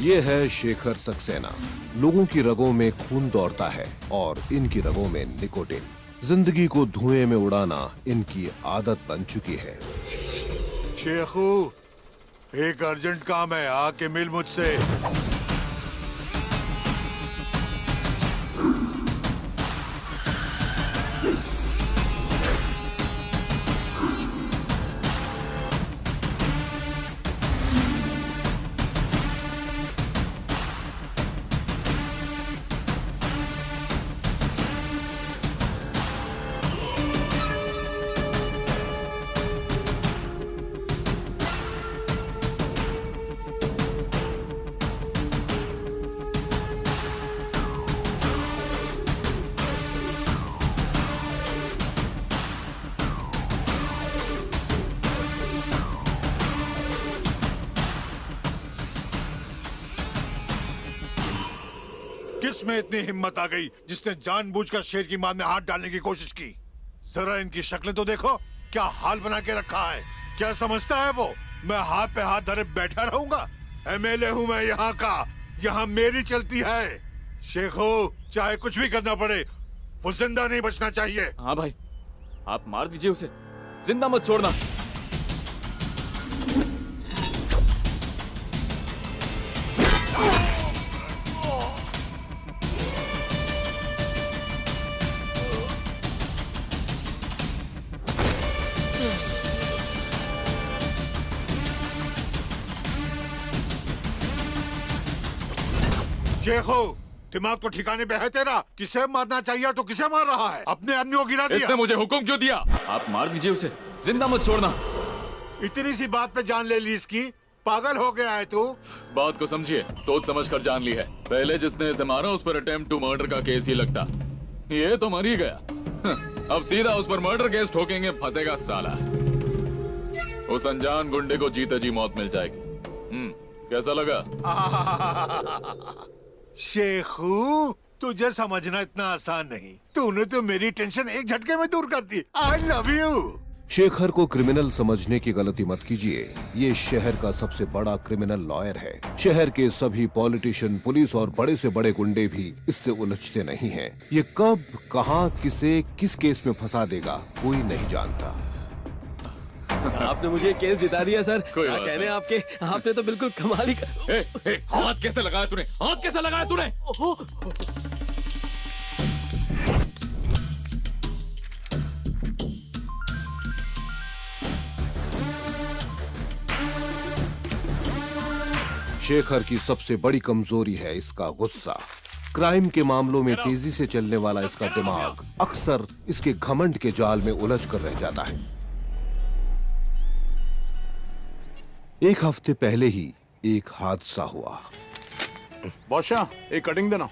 ये है शेखर सक्सेना। लोगों की रगों में खून दौड़ता है और इनकी रगों में निकोटिन। जिंदगी को धुएं में उड़ाना इनकी आदत बन चुकी है। शेखू, एक अर्जेंट काम है, आके मिल मुझसे। किस में इतनी हिम्मत आ गई जिसने जानबूझकर शेर की मां में हाथ डालने की कोशिश की? जरा इनकी शक्लें तो देखो, क्या हाल बना के रखा है। क्या समझता है वो मैं हाथ पे हाथ धरे बैठा रहूंगा? एमएलए हूं मैं यहाँ का, यहाँ मेरी चलती है। शेखो, चाहे कुछ भी करना पड़े, वो जिंदा नहीं बचना चाहिए। हाँ भाई, आप मार दीजिए उसे, जिंदा मत छोड़ना। शेखो, दिमाग तो ठिकाने पे है तेरा? किसे मारना चाहिए तो किसे मार रहा है? अपने आदमी को गिरा दिया। इसने मुझे हुक्म क्यों दिया? आप मार दीजिए उसे, जिंदा मत छोड़ना। इतनी सी बात पे जान ले ली इसकी? पागल हो गया है तू? बात को समझिए, सोच समझ कर जान ली है। पहले जिसने इसे मारा उस पर अटेम्प्ट टू मर्डर का केस ही लगता। ये तो मर ही गया। अब सीधा उस पर मर्डर केस ठोकेंगे, फंसेगा साला। उस अनजान गुंडे को जीते जी मौत मिल जाएगी। कैसा लगा? शेखू, तुझे समझना इतना आसान नहीं। तूने तो मेरी टेंशन एक झटके में दूर कर दी। I love you. शेखर को क्रिमिनल समझने की गलती मत कीजिए। ये शहर का सबसे बड़ा क्रिमिनल लॉयर है। शहर के सभी पॉलिटिशियन, पुलिस और बड़े से बड़े गुंडे भी इससे उलझते नहीं हैं। ये कब, कहां, किसे, किस केस में फंसा देगा, कोई नहीं जानता। आपने मुझे केस जिता दिया सर। कोई क्या बात कहने नहीं। आपके, आपने तो बिल्कुल कमाल ही हाथ कैसे लगाया तूने? हाथ कैसे लगाया तूने? शेखर की सबसे बड़ी कमजोरी है इसका गुस्सा। क्राइम के मामलों में तेजी से चलने वाला इसका दिमाग अक्सर इसके घमंड के जाल में उलझ कर रह जाता है। एक हफ्ते पहले ही एक हादसा हुआ। बादशाह, एक कटिंग देना।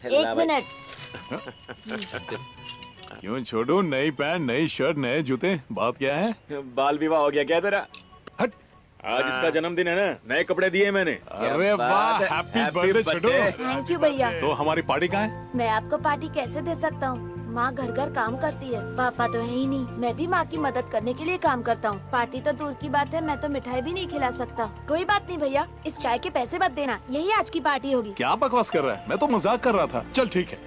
एक मिनट। क्यों छोटू, नई पैंट, नई शर्ट, नए जूते, बात क्या है? बाल विवाह हो गया क्या तेरा? हट। आज इसका जन्मदिन है ना, नए कपड़े दिए मैंने। अरे वाह, happy birthday Chhotu. Thank you भैया। तो हमारी पार्टी कहाँ है? मैं आपको पार्टी कैसे दे सकता हूँ? माँ घर घर काम करती है, पापा तो है ही नहीं। मैं भी माँ की मदद करने के लिए काम करता हूँ। पार्टी तो दूर की बात है, मैं तो मिठाई भी नहीं खिला सकता। कोई बात नहीं भैया, इस चाय के पैसे मत देना, यही आज की पार्टी होगी। क्या बकवास कर रहा है? मैं तो मजाक कर रहा था। चल ठीक है,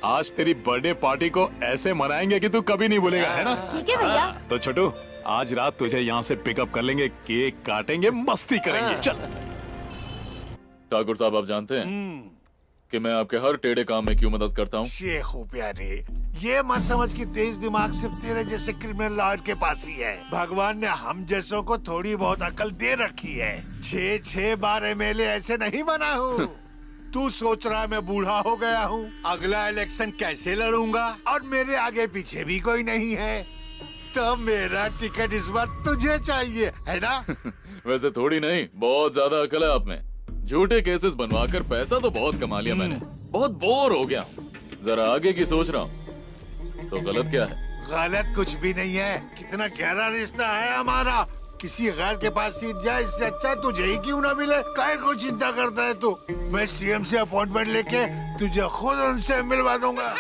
आज तेरी बर्थडे पार्टी को ऐसे मनाएंगे कि तू कभी नहीं भूलेगा, है ना? ठीक है भैया। तो छोटू, आज रात तुझे यहाँ से पिकअप कर लेंगे, केक काटेंगे, मस्ती करेंगे। चल। ठाकुर साहब, आप जानते हैं कि मैं आपके हर टेढ़े काम में क्यों मदद करता हूँ? शेखू प्यारे, ये मत समझ कि तेज दिमाग सिर्फ तेरे जैसे क्रिमिनल लॉयर के पास ही है। भगवान ने हम जैसों को थोड़ी बहुत अकल दे रखी है। 6 बार एमएलए ऐसे नहीं बना हूँ। तू सोच रहा है मैं बूढ़ा हो गया हूँ? अगला इलेक्शन कैसे लड़ूंगा और मेरे आगे पीछे भी कोई नहीं है, तो मेरा टिकट इस बार तुझे चाहिए, है ना? वैसे थोड़ी नहीं, बहुत ज्यादा अकल है आप में। झूठे केसेस बनवाकर पैसा तो बहुत कमा लिया मैंने। बहुत बोर हो गया हूँ। जरा आगे की सोच रहा हूँ। तो गलत क्या है? गलत कुछ भी नहीं है। कितना गहरा रिश्ता है हमारा। किसी गैर के पास सीट जाए, इससे अच्छा तुझे ही क्यों ना मिले। काहे को चिंता करता है तू? मैं सीएम से अपॉइंटमेंट लेके तुझे खुद उनसे मिलवा दूंगा।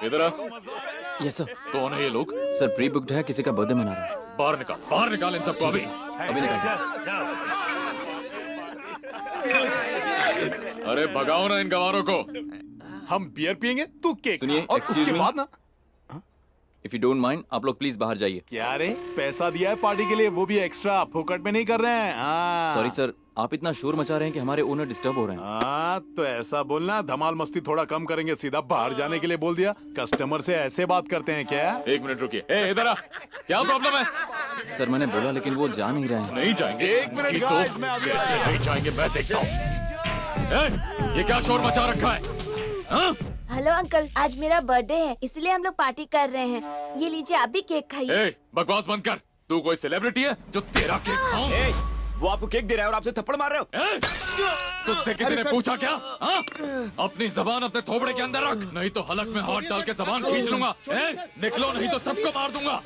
इधर आ। Yes sir. कौन है ये लोग? सर प्री बुक्ड है, किसी का बर्थडे मना रहा है। बाहर निकाल इन सबको अभी। अरे भगाओ ना इन गवारों को। हम बियर पियेंगे, तू केक, सुनिए, और excuse उसके me? बाद ना, इफ यू डोंट माइंड, आप लोग प्लीज बाहर जाइए। क्या रे, पैसा दिया है पार्टी के लिए, वो भी एक्स्ट्रा, फोकट में नहीं कर रहे हैं। हाँ। सॉरी सर, आप इतना शोर मचा रहे हैं कि हमारे ओनर डिस्टर्ब हो रहे हैं। हाँ, तो ऐसा बोलना, धमाल मस्ती थोड़ा कम करेंगे, सीधा बाहर जाने के लिए बोल दिया। कस्टमर से ऐसे बात करते हैं क्या? एक मिनट रुकिए। ए इधर आ, क्या प्रॉब्लम है? सर मैंने बोला लेकिन वो जा नहीं रहे हैं। नहीं जाएंगे। एक मिनट ये guys, तो मैं अभी कैसे आया। नहीं जाएंगे मैं देखता हूँ। ये क्या शोर मचा रखा है? हाँ? हेलो अंकल, आज मेरा बर्थडे है इसलिए हम लोग पार्टी कर रहे हैं। ये लीजिए, आप भी केक खाइए। ए, बकवास बंद कर। तू कोई सेलिब्रिटी है जो तेरा केक खाऊं? वो आपको केक दे रहा है और आपसे थप्पड़ मार रहे हो। ए, तुझसे किसी ने पूछा क्या? हाँ? अपनी जबान अपने थोबड़े के अंदर रख, नहीं तो हलक में हाथ डाल के जबान खींच लूंगा। ए, निकलो नहीं तो सबको मार दूंगा।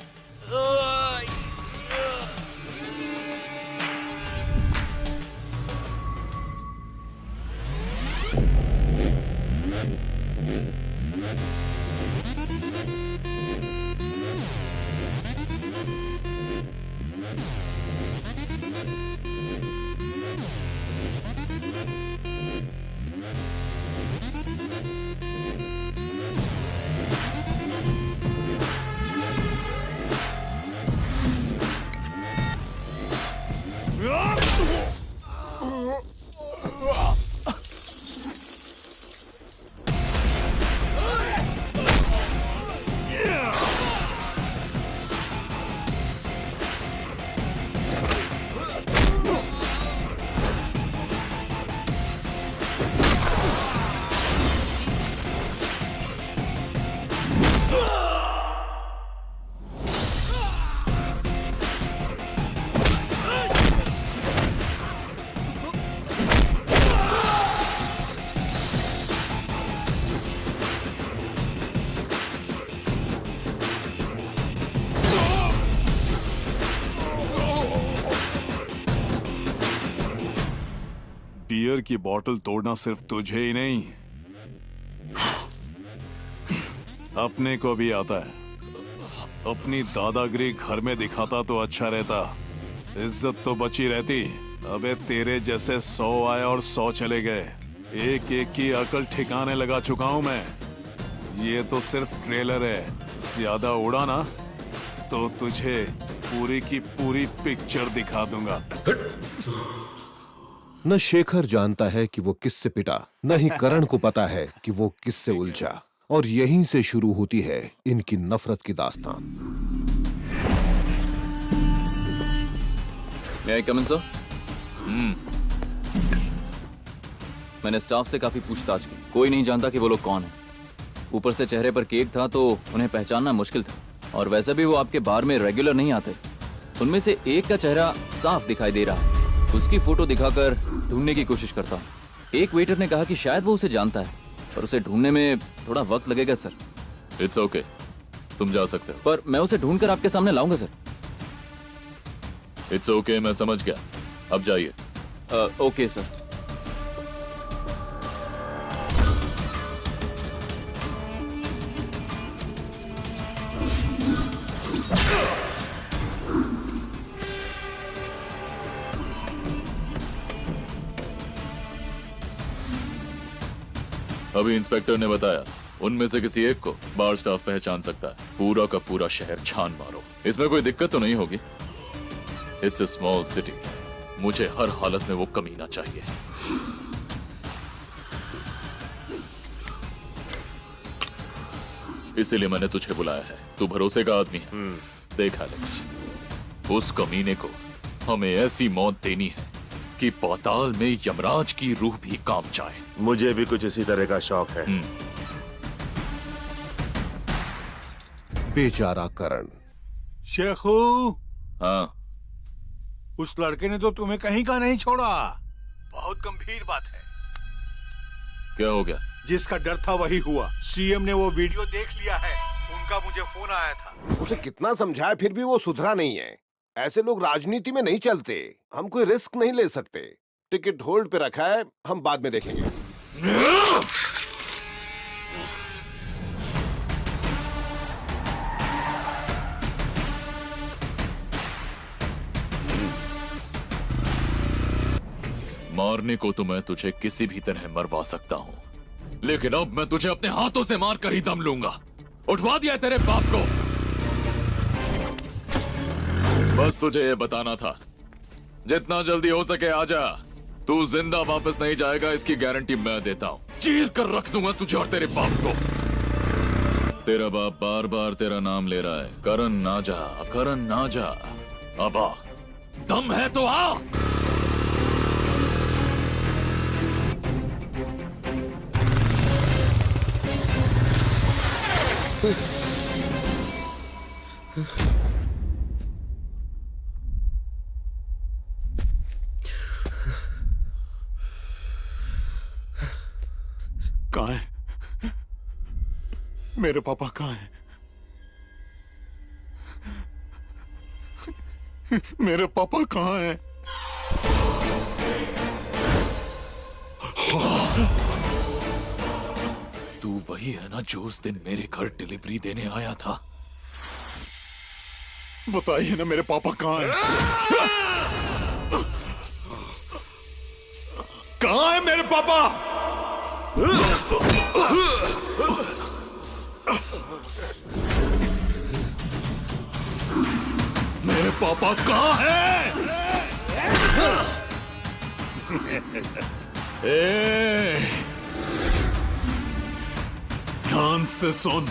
बियर की बोतल तोड़ना सिर्फ तुझे ही नहीं, अपने को भी आता है। अपनी दादागिरी घर में दिखाता तो अच्छा रहता, इज्जत तो बची रहती। अबे तेरे जैसे 100 आए और 100 चले गए, एक एक की अकल ठिकाने लगा चुका हूं मैं। ये तो सिर्फ ट्रेलर है, ज्यादा उड़ा ना तो तुझे पूरी की पूरी पिक्चर दिखा दूंगा। न शेखर जानता है कि वो किससे पिटा, न ही करण को पता है कि वो किससे उलझा, और यहीं से शुरू होती है इनकी नफरत की दास्तान। मे आई कम इन सर? मैंने स्टाफ से काफी पूछताछ की, कोई नहीं जानता कि वो लोग कौन है। ऊपर से चेहरे पर केक था तो उन्हें पहचानना मुश्किल था, और वैसे भी वो आपके बार में रेगुलर नहीं आते। उनमें से एक का चेहरा साफ दिखाई दे रहा है, उसकी फोटो दिखाकर ढूंढने की कोशिश करता हूँ। एक वेटर ने कहा कि शायद वो उसे जानता है, पर उसे ढूंढने में थोड़ा वक्त लगेगा सर। इट्स ओके, तुम जा सकते हो। पर मैं उसे ढूंढकर आपके सामने लाऊंगा सर। इट्स ओके, मैं समझ गया। अब जाइए। Okay sir. अभी इंस्पेक्टर ने बताया उनमें से किसी एक को बार स्टाफ पहचान सकता है। पूरा का पूरा शहर छान मारो, इसमें कोई दिक्कत तो नहीं होगी। इट्स अ स्मॉल सिटी, मुझे हर हालत में वो कमीना चाहिए। इसीलिए मैंने तुझे बुलाया है, तू भरोसे का आदमी है। देख एलेक्स, उस कमीने को हमें ऐसी मौत देनी है कि पाताल में यमराज की रूह भी कांप जाए। मुझे भी कुछ इसी तरह का शौक है। बेचारा करण। शेखू, हाँ, उस लड़के ने तो तुम्हें कहीं का नहीं छोड़ा। बहुत गंभीर बात है। क्या हो गया? जिसका डर था वही हुआ। सीएम ने वो वीडियो देख लिया है, उनका मुझे फोन आया था। उसे कितना समझाया फिर भी वो सुधरा नहीं है। ऐसे लोग राजनीति में नहीं चलते। हम कोई रिस्क नहीं ले सकते। टिकट होल्ड पे रखा है, हम बाद में देखेंगे। मारने को तो मैं तुझे किसी भी तरह मरवा सकता हूँ, लेकिन अब मैं तुझे अपने हाथों से मार कर ही दम लूंगा। उठवा दिया तेरे बाप को। बस तुझे ये बताना था, जितना जल्दी हो सके आजा। तू जिंदा वापस नहीं जाएगा, इसकी गारंटी मैं देता हूँ। चीर कर रख दूंगा तुझे और तेरे बाप को। तेरा बाप बार बार तेरा नाम ले रहा है, करण ना जा, करण ना जा। अब आ, दम है तो आ। कहाँ है मेरे पापा? कहाँ है मेरे पापा? कहाँ है? तू वही है ना जो उस दिन मेरे घर डिलीवरी देने आया था? बताइए ना मेरे पापा कहाँ है? कहाँ है मेरे पापा? मेरे पापा कहाँ हैं? ध्यान से सुन,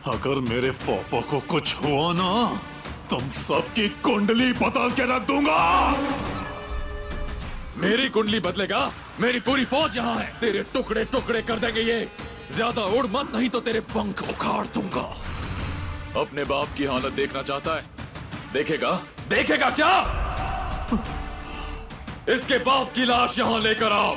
अगर मेरे पापा को कुछ हुआ ना, तुम सबकी कुंडली बदल के रख दूंगा। मेरी कुंडली बदलेगा? मेरी पूरी फौज यहाँ है, तेरे टुकड़े टुकड़े कर देंगे ये। ज्यादा उड़ मत, नहीं तो तेरे पंख उखाड़ दूंगा। अपने बाप की हालत देखना चाहता है? देखेगा? देखेगा क्या? इसके बाप की लाश यहाँ लेकर आओ।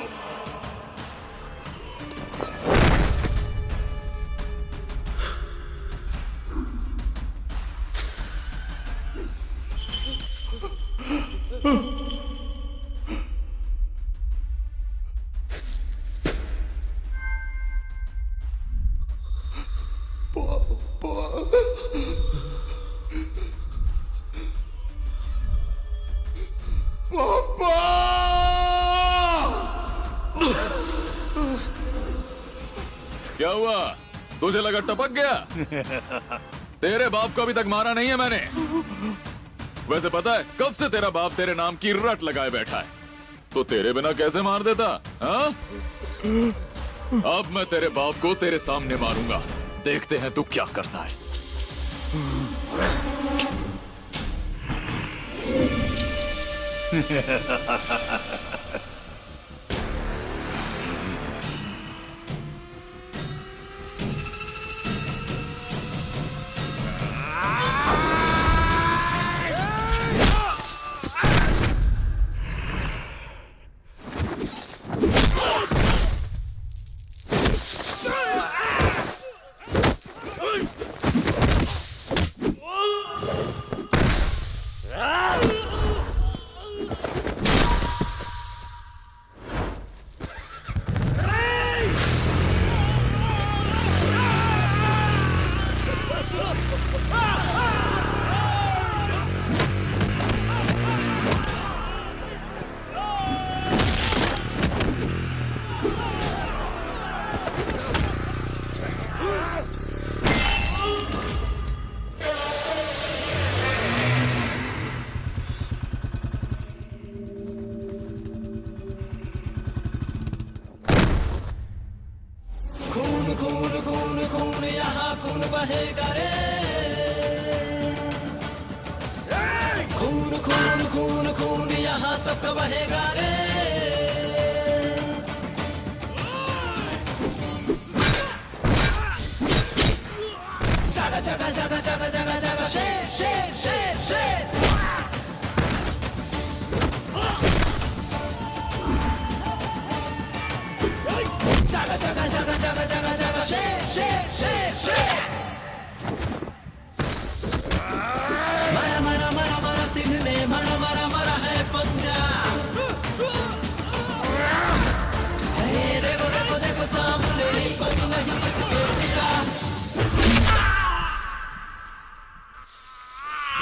क्या हुआ? तुझे लगा टपक गया? तेरे बाप को अभी तक मारा नहीं है मैंने। वैसे पता है कब से तेरा बाप तेरे नाम की रट लगाए बैठा है, तो तेरे बिना कैसे मार देता? हाँ? अब मैं तेरे बाप को तेरे सामने मारूंगा, देखते हैं तू क्या करता है।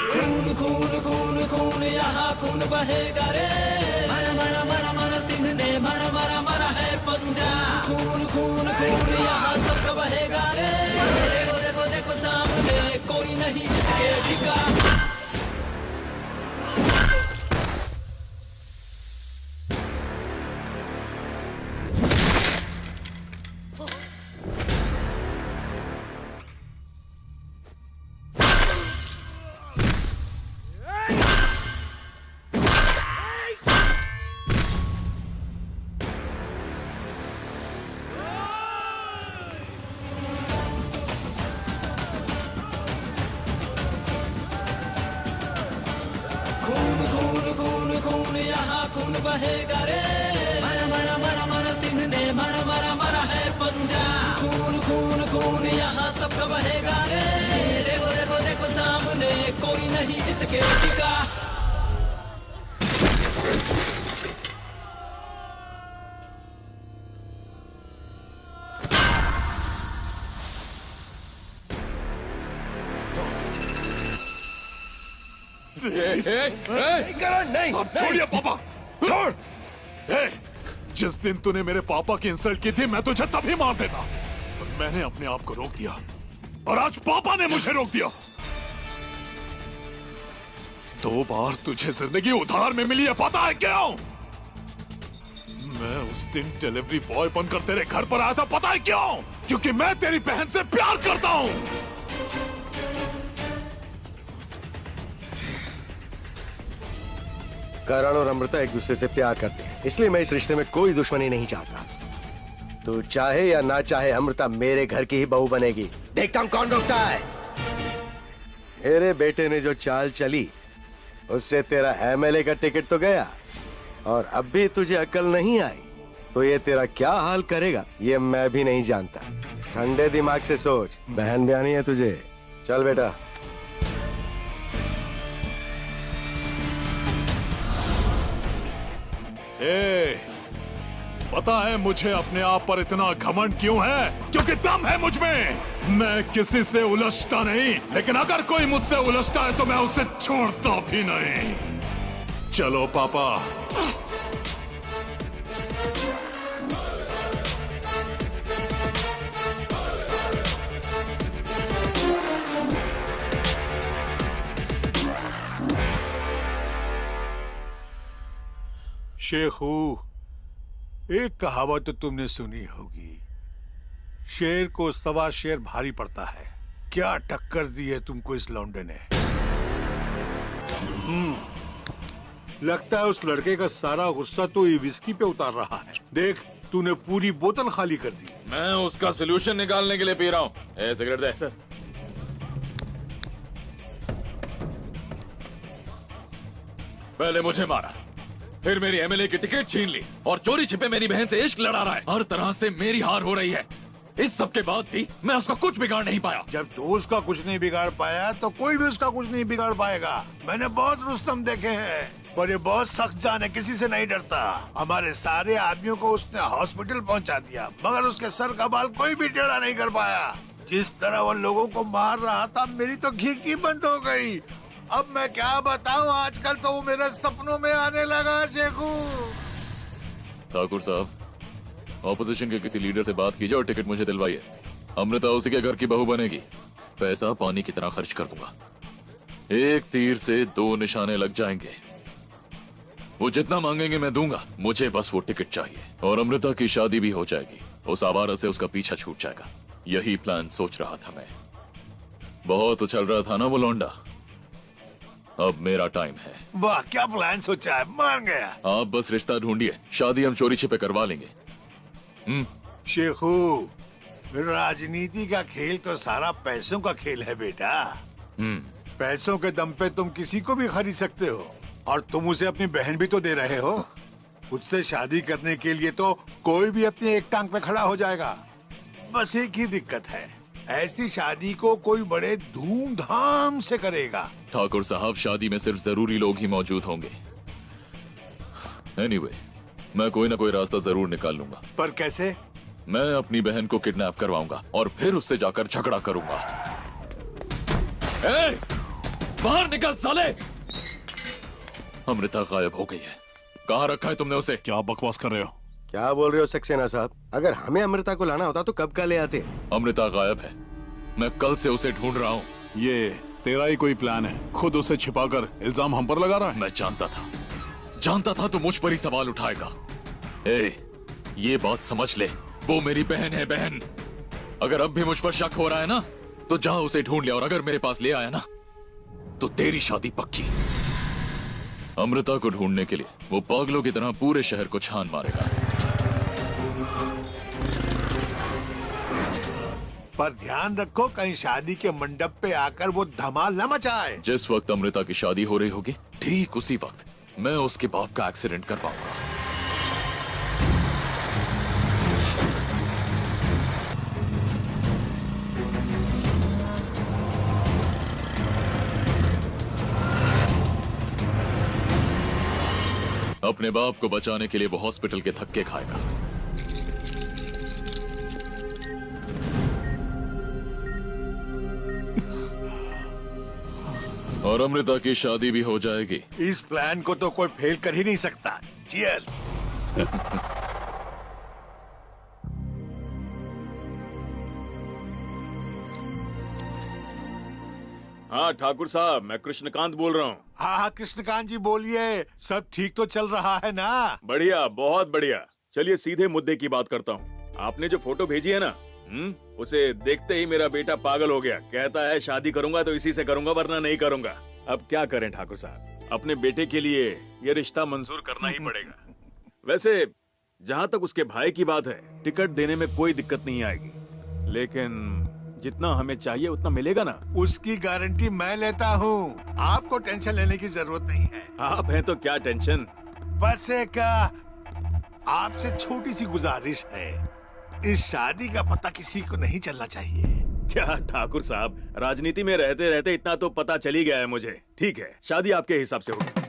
खून खून खून खून यहाँ खून बहेगा रे। मरा मरा मरा मरा सिंह सिंह ने मारा मारा मारा है पंजा, खून खून खून यहाँ सबका बहेगा रे। देखो देखो देखो सामने कोई नहीं इसके टिका। यहाँ खून बहेगा रे। मारा मारा मारा मारा सिंह ने मारा मारा मारा है पंजा, खून खून खून यहाँ सबका बहेगा रे। देखो देखो देखो सामने कोई नहीं इसके टिका। नहीं, अब छोड़िए पापा, छोड़। जिस दिन तूने मेरे पापा की इंसल्ट की थी मैं तुझे तभी मार देता, पर मैंने अपने आप को रोक दिया और आज पापा ने मुझे रोक दिया। 2 बार तुझे जिंदगी उधार में मिली है, पता है क्यों? मैं उस दिन डिलीवरी बॉय बनकर तेरे घर पर आया था, पता है क्यों? क्योंकि मैं तेरी बहन से प्यार करता हूं। करण और अमृता एक दूसरे से प्यार करते हैं, इसलिए मैं इस रिश्ते में कोई दुश्मनी नहीं चाहता। तू चाहे या ना चाहे अमृता मेरे घर की ही बहू बनेगी। देखता हूं कौन रोकता है। मेरे बेटे ने जो चाल चली उससे तेरा एमएलए का टिकट तो गया, और अब भी तुझे अकल नहीं आई तो ये तेरा क्या हाल करेगा ये मैं भी नहीं जानता। ठंडे दिमाग से सोच, बहन ब्यानी है तुझे। चल बेटा। पता है मुझे अपने आप पर इतना घमंड क्यों है? क्योंकि दम है मुझ में। मैं किसी से उलझता नहीं, लेकिन अगर कोई मुझसे उलझता है तो मैं उसे छोड़ता भी नहीं। चलो पापा। शेखू, एक कहावत तो तुमने सुनी होगी, शेर को 1.25 शेर भारी पड़ता है। क्या टक्कर दी है तुमको इस लौंडे ने। लगता है उस लड़के का सारा गुस्सा तो ये विस्की पे उतार रहा है। देख, तूने पूरी बोतल खाली कर दी। मैं उसका सोल्यूशन निकालने के लिए पी रहा हूँ। सिगरेट दे सर। पहले मुझे मारा, फिर मेरी एमएलए की टिकट छीन ली और चोरी छिपे मेरी बहन से इश्क लड़ा रहा है। हर तरह से मेरी हार हो रही है। इस सब के बाद भी मैं उसका कुछ बिगाड़ नहीं पाया। जब तू उसका कुछ नहीं बिगाड़ पाया तो कोई भी उसका कुछ नहीं बिगाड़ पाएगा। मैंने बहुत रुस्तम देखे हैं, पर ये बहुत सख्त जान है, किसी से नहीं डरता। हमारे सारे आदमियों को उसने हॉस्पिटल पहुंचा दिया, मगर उसके सर का बाल कोई भी टेढ़ा नहीं कर पाया। जिस तरह वो लोगों को मार रहा था, मेरी तो घी बंद हो गई। अब मैं क्या बताऊं, आजकल तो वो मेरे सपनों में आने लगा। शेखू, ठाकुर साहब, ऑपोजिशन के किसी लीडर से बात कीजिए और टिकट मुझे दिलवाइए। अमृता उसी के घर की बहू बनेगी। पैसा पानी की तरह खर्च कर दूंगा। एक तीर से 2 निशाने लग जाएंगे। वो जितना मांगेंगे मैं दूंगा। मुझे बस वो टिकट चाहिए और अमृता की शादी भी हो जाएगी। उस आवारा से उसका पीछा छूट जाएगा। यही प्लान सोच रहा था मैं। बहुत उछल रहा था ना वो लौंडा। अब मेरा टाइम है। वाह, क्या प्लान सोचा है, मान गया। आप बस रिश्ता ढूंढिए, शादी हम चोरी छिपे करवा लेंगे। शेखू, राजनीति का खेल तो सारा पैसों का खेल है बेटा। पैसों के दम पे तुम किसी को भी खरीद सकते हो, और तुम उसे अपनी बहन भी तो दे रहे हो। उससे शादी करने के लिए तो कोई भी अपनी एक टांग पे खड़ा हो जाएगा। बस एक ही दिक्कत है, ऐसी शादी को कोई बड़े धूमधाम से करेगा। ठाकुर साहब, शादी में सिर्फ जरूरी लोग ही मौजूद होंगे। एनीवे, मैं कोई ना कोई रास्ता जरूर निकाल लूंगा। पर कैसे? मैं अपनी बहन को किडनैप करवाऊंगा और फिर उससे जाकर झगड़ा करूंगा। बाहर निकल साले! अमृता गायब हो गई है। कहाँ रखा है तुमने उसे? क्या बकवास कर रहे हो? क्या बोल रहे हो सक्सेना साहब? अगर हमें अमृता को लाना होता तो कब का ले आते। अमृता गायब है, मैं कल से उसे ढूंढ रहा हूँ। ये तेरा ही कोई प्लान है? खुद उसे छिपाकर इल्जाम हम पर लगा रहा है? मैं जानता था तू मुझ पर ही सवाल उठाएगा। ये बात समझ ले, वो मेरी बहन है, बहन। अगर अब भी मुझ पर शक हो रहा है ना, तो जा उसे ढूंढ लिया, और अगर मेरे पास ले आया ना, तो तेरी शादी पक्की। अमृता को ढूंढने के लिए वो पागलों की तरह पूरे शहर को छान मारेगा। पर ध्यान रखो कहीं शादी के मंडप पे आकर वो धमाल न मचाए। जिस वक्त अमृता की शादी हो रही होगी, ठीक उसी वक्त मैं उसके बाप का एक्सीडेंट करवाऊंगा। अपने बाप को बचाने के लिए वो हॉस्पिटल के धक्के खाएगा। और अमृता की शादी भी हो जाएगी। इस प्लान को तो कोई फेल कर ही नहीं सकता। Cheers! हाँ ठाकुर साहब, मैं कृष्णकांत बोल रहा हूँ। हाँ कृष्णकांत जी बोलिए, सब ठीक तो चल रहा है ना? बढ़िया, बहुत बढ़िया। चलिए सीधे मुद्दे की बात करता हूँ। आपने जो फोटो भेजी है ना, उसे देखते ही मेरा बेटा पागल हो गया। कहता है शादी करूंगा तो इसी से करूंगा, वरना नहीं करूंगा। अब क्या करें ठाकुर साहब, अपने बेटे के लिए ये रिश्ता मंजूर करना ही पड़ेगा। वैसे जहाँ तक उसके भाई की बात है, टिकट देने में कोई दिक्कत नहीं आएगी, लेकिन जितना हमें चाहिए उतना मिलेगा ना? उसकी गारंटी मैं लेता हूँ, आपको टेंशन लेने की जरूरत नहीं है। आप हैं तो क्या टेंशन। बस एक आपसे छोटी सी गुजारिश है, इस शादी का पता किसी को नहीं चलना चाहिए। क्या ठाकुर साहब, राजनीति में रहते रहते इतना तो पता चल ही गया है मुझे। ठीक है, शादी आपके हिसाब से होगी।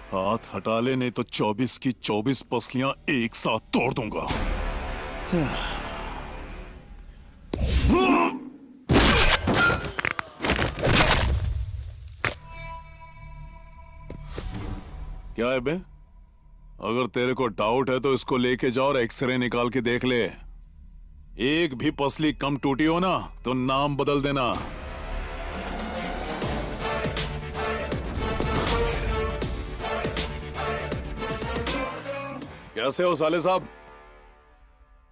हाथ हटा ले, नहीं तो 24 की 24 पसलियां एक साथ तोड़ दूंगा। क्या है बे? अगर तेरे को डाउट है तो इसको लेके जाओ और एक्सरे निकाल के देख ले। एक भी पसली कम टूटी हो ना तो नाम बदल देना। कैसे हो साले साहब?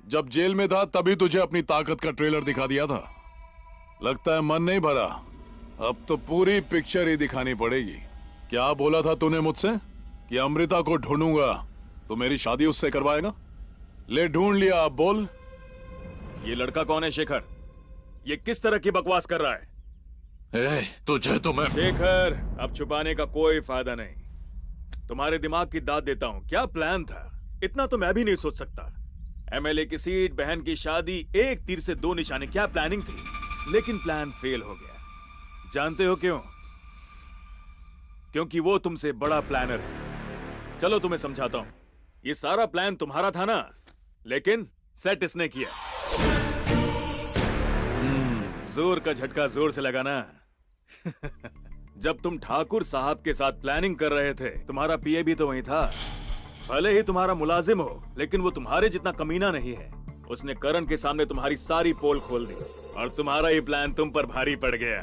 जब जेल में था तभी तुझे अपनी ताकत का ट्रेलर दिखा दिया था। लगता है मन नहीं भरा, अब तो पूरी पिक्चर ही दिखानी पड़ेगी। क्या बोला था तूने मुझसे कि अमृता को ढूंढूंगा तो मेरी शादी उससे करवाएगा? ले ढूंढ लिया, अब बोल। ये लड़का कौन है शेखर? ये किस तरह की बकवास कर रहा है? तुझे तो मैं... शेखर, अब छुपाने का कोई फायदा नहीं। तुम्हारे दिमाग की दाद देता हूँ। क्या प्लान था, इतना तो मैं भी नहीं सोच सकता। एमएलए की सीट, बहन की शादी, एक तीर से दो निशाने। क्या प्लानिंग थी, लेकिन प्लान फेल हो गया। जानते हो क्यों? क्योंकि वो तुमसे बड़ा प्लानर है। चलो तुम्हें समझाता हूं। ये सारा प्लान तुम्हारा था ना, लेकिन सेट इसने किया। जोर का झटका जोर से लगाना। जब तुम ठाकुर साहब के साथ प्लानिंग कर रहे थे, तुम्हारा पीए भी तो वहीं था। भले ही तुम्हारा मुलाजिम हो, लेकिन वो तुम्हारे जितना कमीना नहीं है। उसने करण के सामने तुम्हारी सारी पोल खोल दी और तुम्हारा ये प्लान तुम पर भारी पड़ गया।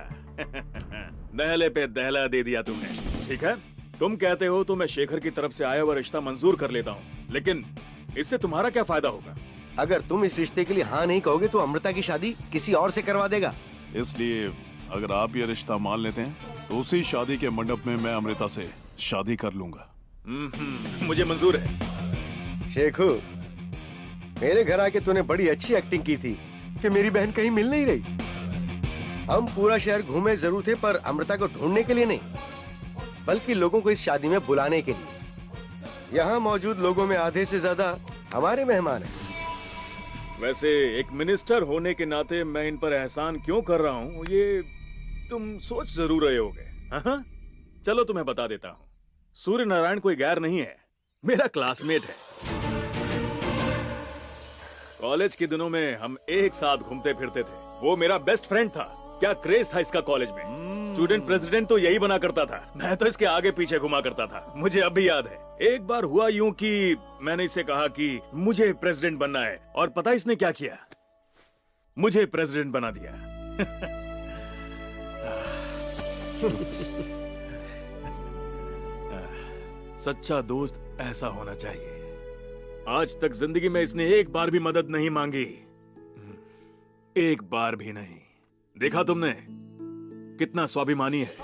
दहले पे दहला दे दिया तुमने। ठीक है, तुम कहते हो तो मैं शेखर की तरफ से आया हुआ रिश्ता मंजूर कर लेता हूँ, लेकिन इससे तुम्हारा क्या फायदा होगा? अगर तुम इस रिश्ते के लिए हाँ नहीं कहोगे तो अमृता की शादी किसी और से करवा देगा। इसलिए अगर आप ये रिश्ता मान लेते हैं तो उसी शादी के मंडप में मैं अमृता से शादी कर लूंगा। मुझे मंजूर है। शेखू, मेरे घर आके तूने बड़ी अच्छी एक्टिंग की थी कि मेरी बहन कहीं मिल नहीं रही। हम पूरा शहर घूमे जरूर थे, पर अमृता को ढूंढने के लिए नहीं, बल्कि लोगों को इस शादी में बुलाने के लिए। यहाँ मौजूद लोगों में आधे से ज्यादा हमारे मेहमान हैं। वैसे एक मिनिस्टर होने के नाते मैं इन पर एहसान क्यों कर रहा हूँ, ये तुम सोच जरूर रहे होगे। हाँ? चलो तुम्हें बता देता हूँ। सूर्य नारायण कोई गैर नहीं है, मेरा क्लासमेट है। कॉलेज के दिनों में हम एक साथ घूमते फिरते थे। वो मेरा बेस्ट फ्रेंड था। क्या क्रेज था इसका कॉलेज में। स्टूडेंट प्रेसिडेंट तो यही बना करता था, मैं तो इसके आगे पीछे घुमा करता था। मुझे अब भी याद है, एक बार हुआ यूं कि मैंने इसे कहा कि मुझे प्रेसिडेंट बनना है, और पता इसने क्या किया? मुझे प्रेसिडेंट बना दिया। सच्चा दोस्त ऐसा होना चाहिए। आज तक जिंदगी में इसने एक बार भी मदद नहीं मांगी, एक बार भी नहीं। देखा तुमने कितना स्वाभिमानी है,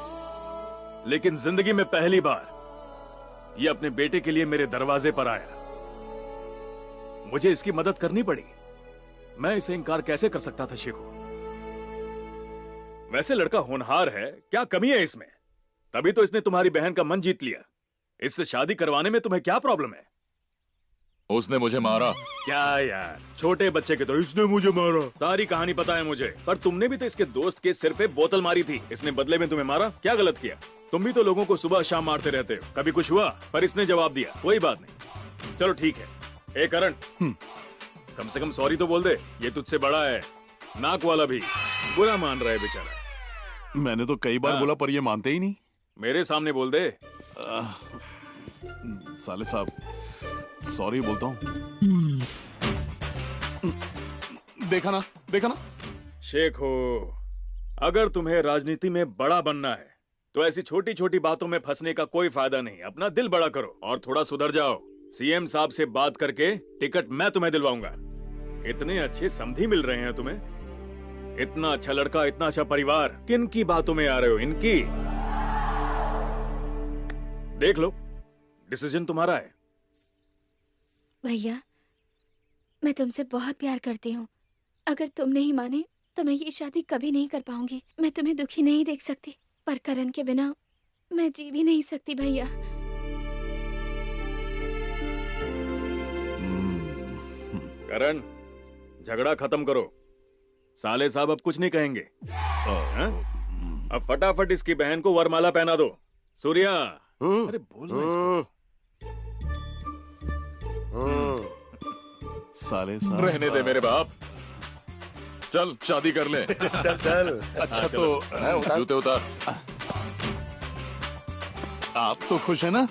लेकिन जिंदगी में पहली बार ये अपने बेटे के लिए मेरे दरवाजे पर आया। मुझे इसकी मदद करनी पड़ी। मैं इसे इनकार कैसे कर सकता था शेखू? वैसे लड़का होनहार है, क्या कमी है इसमें? तभी तो इसने तुम्हारी बहन का मन जीत लिया। इससे शादी करवाने में तुम्हें क्या प्रॉब्लम है? उसने मुझे मारा। क्या यार, छोटे बच्चे के तो इसने मुझे मारा। सारी कहानी पता है मुझे, पर तुमने भी तो इसके दोस्त के सिर पे बोतल मारी थी। इसने बदले में तुम्हें मारा, क्या गलत किया? तुम भी तो लोगों को सुबह शाम मारते रहते हो, कभी कुछ हुआ? पर इसने जवाब दिया, कोई बात नहीं, चलो ठीक है। ए करण, कम से कम सॉरी तो बोल दे। ये तुझसे बड़ा है, नाक वाला भी बुरा मान रहा है बेचारा। मैंने तो कई बार हाँ। बोला, पर ये मानते ही नहीं। मेरे सामने बोल दे। साले साहब, सॉरी बोलता हूँ। देखा ना, देखा ना। शेख हो, अगर तुम्हें राजनीति में बड़ा बनना है तो ऐसी छोटी छोटी बातों में फंसने का कोई फायदा नहीं। अपना दिल बड़ा करो और थोड़ा सुधर जाओ। सीएम साहब से बात करके टिकट मैं तुम्हें दिलवाऊंगा। इतने अच्छे समधी मिल रहे हैं तुम्हें, इतना अच्छा लड़का, इतना अच्छा परिवार, किन की बातों में आ रहे हो? इनकी। देख लो, डिसीजन तुम्हारा है। भैया, मैं तुमसे बहुत प्यार करती हूँ। अगर तुम नहीं माने तो मैं ये शादी कभी नहीं कर पाऊंगी। मैं तुम्हें दुखी नहीं देख सकती, पर करण के बिना मैं जी भी नहीं सकती भैया। करण, झगड़ा खत्म करो। साले साहब अब कुछ नहीं कहेंगे। हाँ? अब फटाफट इसकी बहन को वरमाला पहना दो। सूर्या, अरे बोल ना इसको। साले साहब, रहने दे मेरे बाप, चल शादी कर ले। चल चल। अच्छा तो जूते उतार। आप तो खुश है ना?